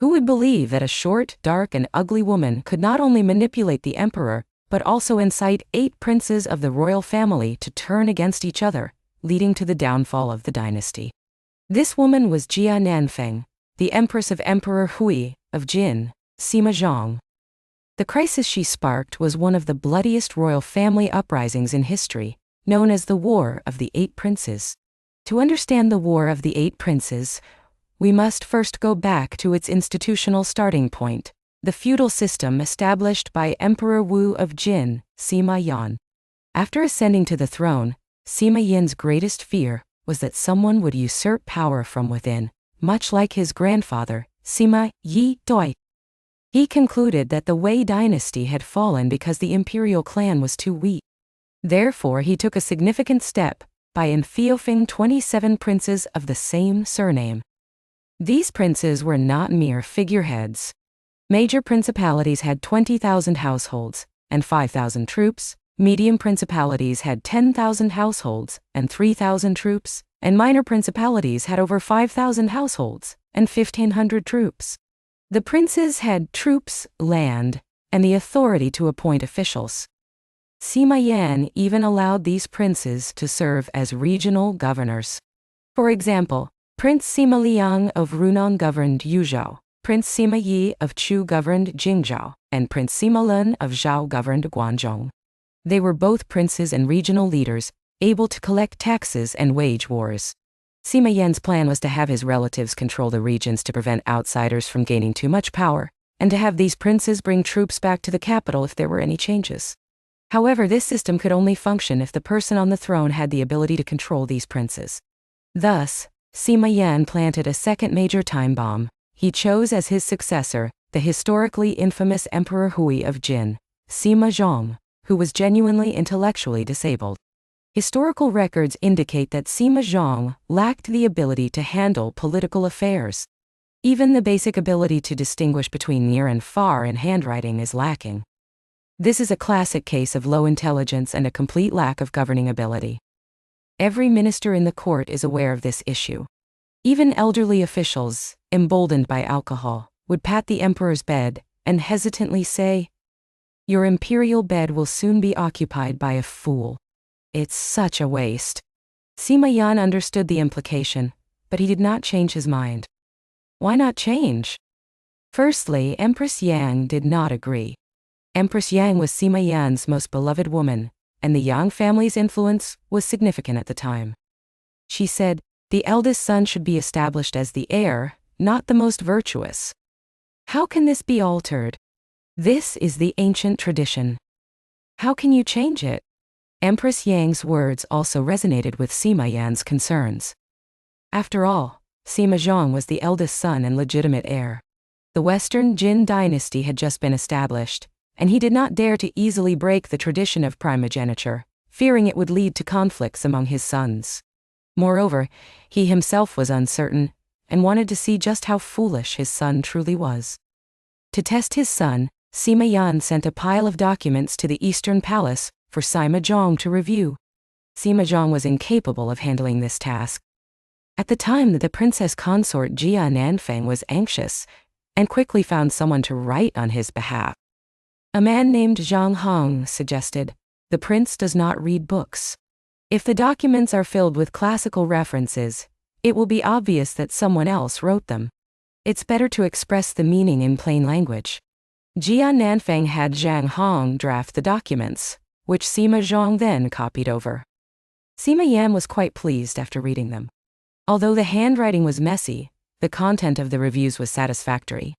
Who would believe that a short, dark, and ugly woman could not only manipulate the emperor, but also incite 8 princes of the royal family to turn against each other, leading to the downfall of the dynasty? This woman was Jia Nanfeng, the empress of Emperor Hui of Jin, Sima Zhong. The crisis she sparked was one of the bloodiest royal family uprisings in history, known as the War of the 8 Princes. To understand the War of the 8 Princes, we must first go back to its institutional starting point, the feudal system established by Emperor Wu of Jin, Sima Yan. After ascending to the throne, Sima Yan's greatest fear was that someone would usurp power from within, much like his grandfather, Sima Yi Doi. He concluded that the Wei dynasty had fallen because the imperial clan was too weak. Therefore, he took a significant step by enfeoffing 27 princes of the same surname. These princes were not mere figureheads. Major principalities had 20,000 households and 5,000 troops, medium principalities had 10,000 households and 3,000 troops, and minor principalities had over 5,000 households and 1,500 troops. The princes had troops, land, and the authority to appoint officials. Sima Yan even allowed these princes to serve as regional governors. For example, Prince Sima Liang of Runan governed Yuzhou, Prince Sima Yi of Chu governed Jingzhou, and Prince Sima Lun of Zhao governed Guangzhou. They were both princes and regional leaders, able to collect taxes and wage wars. Sima Yan's plan was to have his relatives control the regions to prevent outsiders from gaining too much power, and to have these princes bring troops back to the capital if there were any changes. However, this system could only function if the person on the throne had the ability to control these princes. Thus, Sima Yan planted a second major time bomb. He chose as his successor the historically infamous Emperor Hui of Jin, Sima Zhong, who was genuinely intellectually disabled. Historical records indicate that Sima Zhong lacked the ability to handle political affairs. Even the basic ability to distinguish between near and far in handwriting is lacking. This is a classic case of low intelligence and a complete lack of governing ability. Every minister in the court is aware of this issue. Even elderly officials, emboldened by alcohol, would pat the emperor's bed and hesitantly say, "Your imperial bed will soon be occupied by a fool. It's such a waste." Sima Yan understood the implication, but he did not change his mind. Why not change? Firstly, Empress Yang did not agree. Empress Yang was Sima Yan's most beloved woman, and the Yang family's influence was significant at the time. She said, the eldest son should be established as the heir, not the most virtuous. How can this be altered? This is the ancient tradition. How can you change it? Empress Yang's words also resonated with Sima Yan's concerns. After all, Sima Zhong was the eldest son and legitimate heir. The Western Jin Dynasty had just been established, and he did not dare to easily break the tradition of primogeniture, fearing it would lead to conflicts among his sons. Moreover, he himself was uncertain, and wanted to see just how foolish his son truly was. To test his son, Sima Yan sent a pile of documents to the Eastern Palace for Sima Zhong to review. Sima Zhong was incapable of handling this task. At the time, the princess consort Jia Nanfeng was anxious, and quickly found someone to write on his behalf. A man named Zhang Hong suggested, "The prince does not read books. If the documents are filled with classical references, it will be obvious that someone else wrote them. It's better to express the meaning in plain language." Jia Nanfeng had Zhang Hong draft the documents, which Sima Zhong then copied over. Sima Yan was quite pleased after reading them. Although the handwriting was messy, the content of the reviews was satisfactory.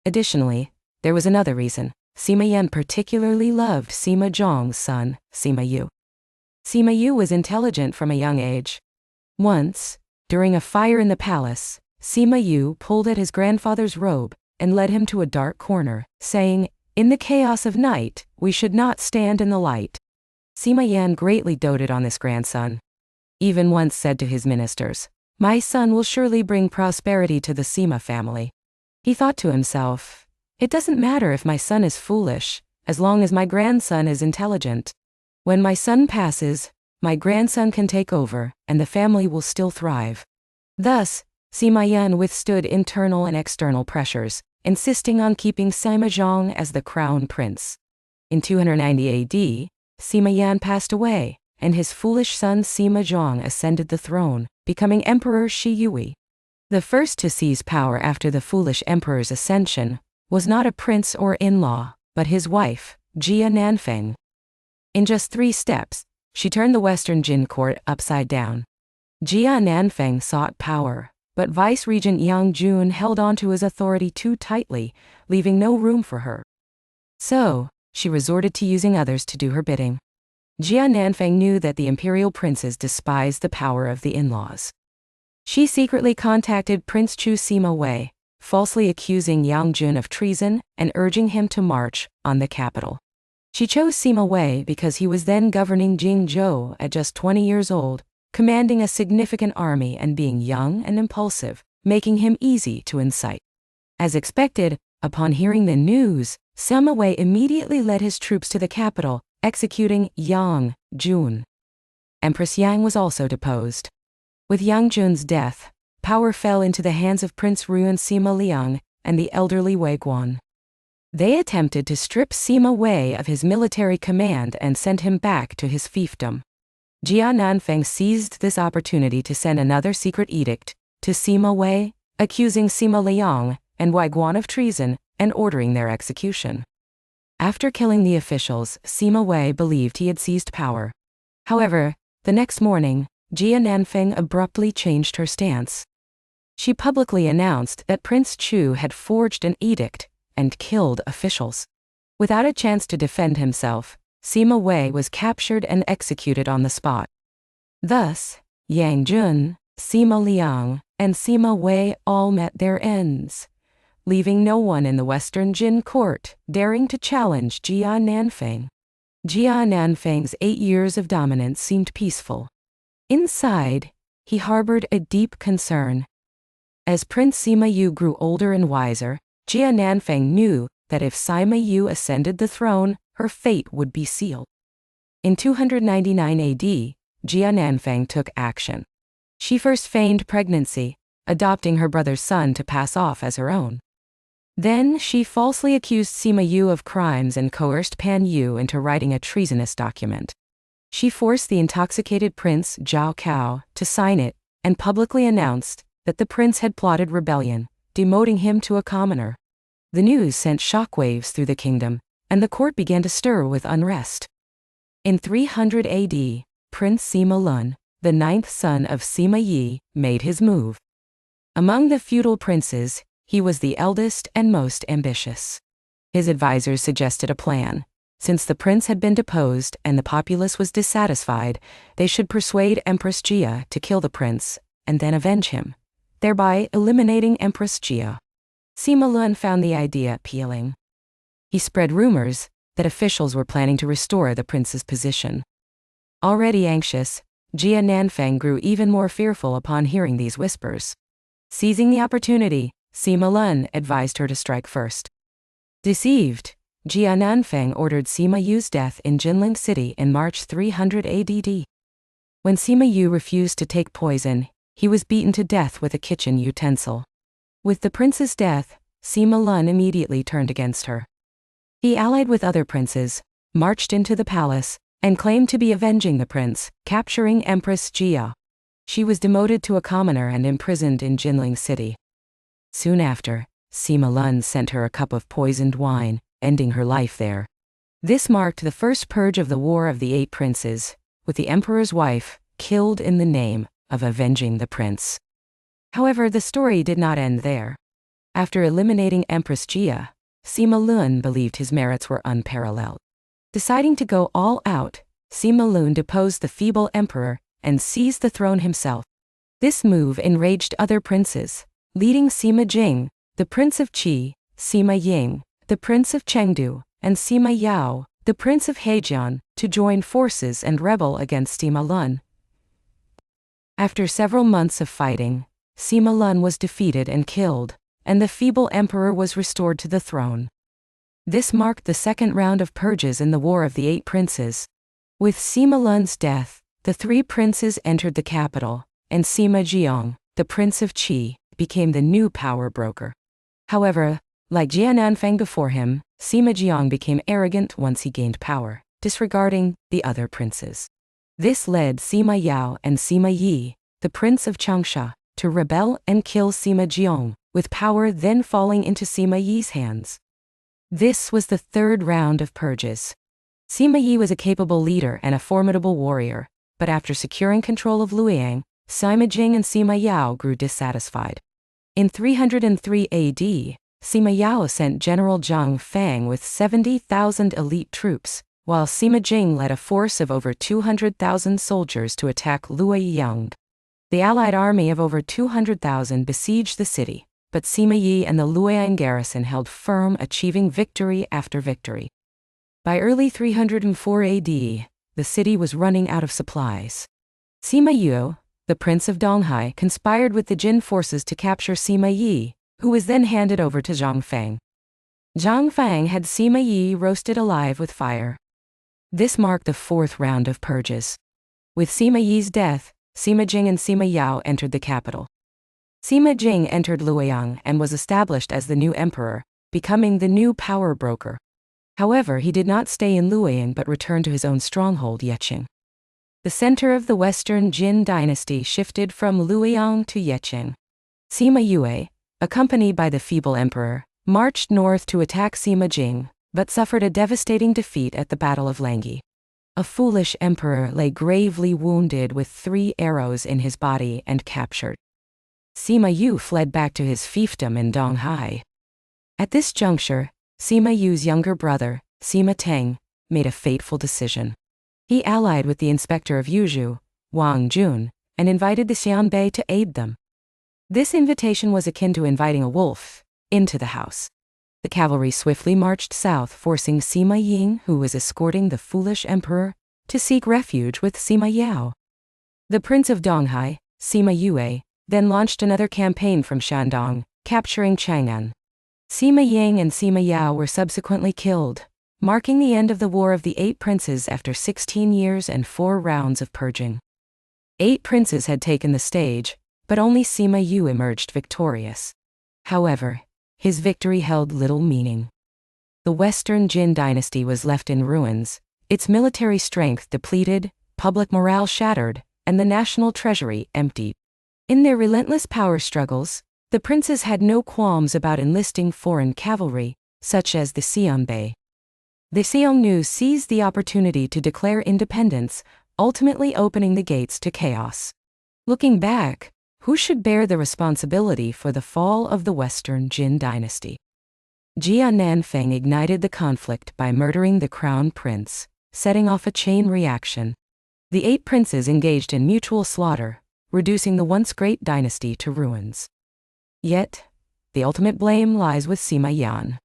Additionally, there was another reason. Sima Yan particularly loved Sima Zhong's son, Sima Yu. Sima Yu was intelligent from a young age. Once, during a fire in the palace, Sima Yu pulled at his grandfather's robe and led him to a dark corner, saying, "In the chaos of night, we should not stand in the light." Sima Yan greatly doted on this grandson. Even once said to his ministers, "My son will surely bring prosperity to the Sima family." He thought to himself, "It doesn't matter if my son is foolish, as long as my grandson is intelligent. When my son passes, my grandson can take over, and the family will still thrive." Thus, Sima Yan withstood internal and external pressures, insisting on keeping Sima Zhang as the crown prince. In 290 AD, Sima Yan passed away, and his foolish son Sima Zhang ascended the throne, becoming Emperor Shi Yui. The first to seize power after the foolish emperor's ascension was not a prince or in-law, but his wife, Jia Nanfeng. In just 3 steps, she turned the Western Jin court upside down. Jia Nanfeng sought power, but Vice-Regent Yang Jun held on to his authority too tightly, leaving no room for her. So, she resorted to using others to do her bidding. Jia Nanfeng knew that the imperial princes despised the power of the in-laws. She secretly contacted Prince Chu Sima Wei, falsely accusing Yang Jun of treason and urging him to march on the capital. She chose Sima Wei because he was then governing Jingzhou at just 20 years old, commanding a significant army and being young and impulsive, making him easy to incite. As expected, upon hearing the news, Sima Wei immediately led his troops to the capital, executing Yang Jun. Empress Yang was also deposed. With Yang Jun's death, power fell into the hands of Prince Ru and Sima Liang and the elderly Wei Guan. They attempted to strip Sima Wei of his military command and sent him back to his fiefdom. Jia Nanfeng seized this opportunity to send another secret edict to Sima Wei, accusing Sima Liang and Wei Guan of treason and ordering their execution. After killing the officials, Sima Wei believed he had seized power. However, the next morning, Jia Nanfeng abruptly changed her stance. She publicly announced that Prince Chu had forged an edict and killed officials. Without a chance to defend himself, Sima Wei was captured and executed on the spot. Thus, Yang Jun, Sima Liang, and Sima Wei all met their ends, leaving no one in the Western Jin court daring to challenge Jia Nanfeng. Jia Nanfeng's 8 years of dominance seemed peaceful. Inside, he harbored a deep concern. As Prince Sima Yu grew older and wiser, Jia Nanfeng knew that if Sima Yu ascended the throne, her fate would be sealed. In 299 AD, Jia Nanfeng took action. She first feigned pregnancy, adopting her brother's son to pass off as her own. Then she falsely accused Sima Yu of crimes and coerced Pan Yu into writing a treasonous document. She forced the intoxicated prince Zhao Cao to sign it and publicly announced that the prince had plotted rebellion, demoting him to a commoner. The news sent shockwaves through the kingdom, and the court began to stir with unrest. In 300 AD, Prince Sima Lun, the 9th son of Sima Yi, made his move. Among the feudal princes, he was the eldest and most ambitious. His advisors suggested a plan. Since the prince had been deposed and the populace was dissatisfied, they should persuade Empress Jia to kill the prince and then avenge him, thereby eliminating Empress Jia. Sima Lun found the idea appealing. He spread rumors that officials were planning to restore the prince's position. Already anxious, Jia Nanfeng grew even more fearful upon hearing these whispers. Seizing the opportunity, Sima Lun advised her to strike first. Deceived, Jia Nanfeng ordered Sima Yu's death in Jinling City in March 300 AD. When Sima Yu refused to take poison, he was beaten to death with a kitchen utensil. With the prince's death, Sima Lun immediately turned against her. He allied with other princes, marched into the palace, and claimed to be avenging the prince, capturing Empress Jia. She was demoted to a commoner and imprisoned in Jinling City. Soon after, Sima Lun sent her a cup of poisoned wine, ending her life there. This marked the first purge of the War of the 8 Princes, with the emperor's wife killed in the name of avenging the prince. However, the story did not end there. After eliminating Empress Jia, Sima Lun believed his merits were unparalleled. Deciding to go all out, Sima Lun deposed the feeble emperor and seized the throne himself. This move enraged other princes, leading Sima Jing, the prince of Qi, Sima Ying, the prince of Chengdu, and Sima Yao, the prince of Hejian, to join forces and rebel against Sima Lun. After several months of fighting, Sima Lun was defeated and killed, and the feeble emperor was restored to the throne. This marked the second round of purges in the War of the 8 Princes. With Sima Lun's death, the 3 princes entered the capital, and Sima Jiang, the prince of Qi, became the new power broker. However, like Jia Nanfeng before him, Sima Jiang became arrogant once he gained power, disregarding the other princes. This led Sima Yao and Sima Yi, the prince of Changsha, to rebel and kill Sima Jiang, with power then falling into Sima Yi's hands. This was the third round of purges. Sima Yi was a capable leader and a formidable warrior, but after securing control of Luoyang, Sima Jing and Sima Yao grew dissatisfied. In 303 AD, Sima Yao sent General Zhang Fang with 70,000 elite troops, while Sima Jing led a force of over 200,000 soldiers to attack Luoyang. The allied army of over 200,000 besieged the city, but Sima Yi and the Luoyang garrison held firm, achieving victory after victory. By early 304 AD, the city was running out of supplies. Sima Yue, the prince of Donghai, conspired with the Jin forces to capture Sima Yi, who was then handed over to Zhang Fang. Zhang Fang had Sima Yi roasted alive with fire. This marked the fourth round of purges. With Sima Yi's death, Sima Jing and Sima Yao entered the capital. Sima Jing entered Luoyang and was established as the new emperor, becoming the new power broker. However, he did not stay in Luoyang but returned to his own stronghold Yeqing. The center of the Western Jin Dynasty shifted from Luoyang to Yeqing. Sima Yue, accompanied by the feeble emperor, marched north to attack Sima Jing, but suffered a devastating defeat at the Battle of Langyi. A foolish emperor lay gravely wounded with 3 arrows in his body and captured. Sima Yu fled back to his fiefdom in Donghai. At this juncture, Sima Yu's younger brother, Sima Teng, made a fateful decision. He allied with the inspector of Yuzhou, Wang Jun, and invited the Xianbei to aid them. This invitation was akin to inviting a wolf into the house. The cavalry swiftly marched south, forcing Sima Ying, who was escorting the foolish emperor, to seek refuge with Sima Yao. The prince of Donghai, Sima Yue, then launched another campaign from Shandong, capturing Chang'an. Sima Ying and Sima Yao were subsequently killed, marking the end of the War of the 8 Princes after 16 years and 4 rounds of purging. 8 princes had taken the stage, but only Sima Yu emerged victorious. However, his victory held little meaning. The Western Jin Dynasty was left in ruins, its military strength depleted, public morale shattered, and the national treasury emptied. In their relentless power struggles, the princes had no qualms about enlisting foreign cavalry, such as the Xianbei. The Xiongnu seized the opportunity to declare independence, ultimately opening the gates to chaos. Looking back, who should bear the responsibility for the fall of the Western Jin Dynasty? Jia Nanfeng ignited the conflict by murdering the crown prince, setting off a chain reaction. The 8 princes engaged in mutual slaughter, reducing the once great dynasty to ruins. Yet, the ultimate blame lies with Sima Yan.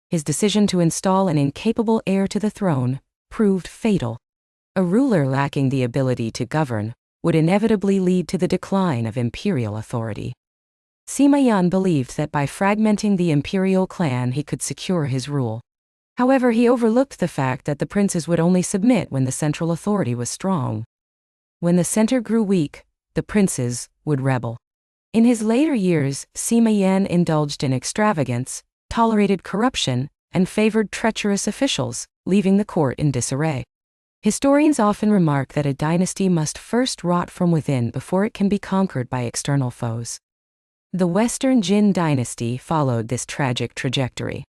His decision to install an incapable heir to the throne proved fatal. A ruler lacking the ability to govern would inevitably lead to the decline of imperial authority. Sima Yan believed that by fragmenting the imperial clan he could secure his rule. However, he overlooked the fact that the princes would only submit when the central authority was strong. When the center grew weak, the princes would rebel. In his later years, Sima Yan indulged in extravagance, tolerated corruption, and favored treacherous officials, leaving the court in disarray. Historians often remark that a dynasty must first rot from within before it can be conquered by external foes. The Western Jin Dynasty followed this tragic trajectory.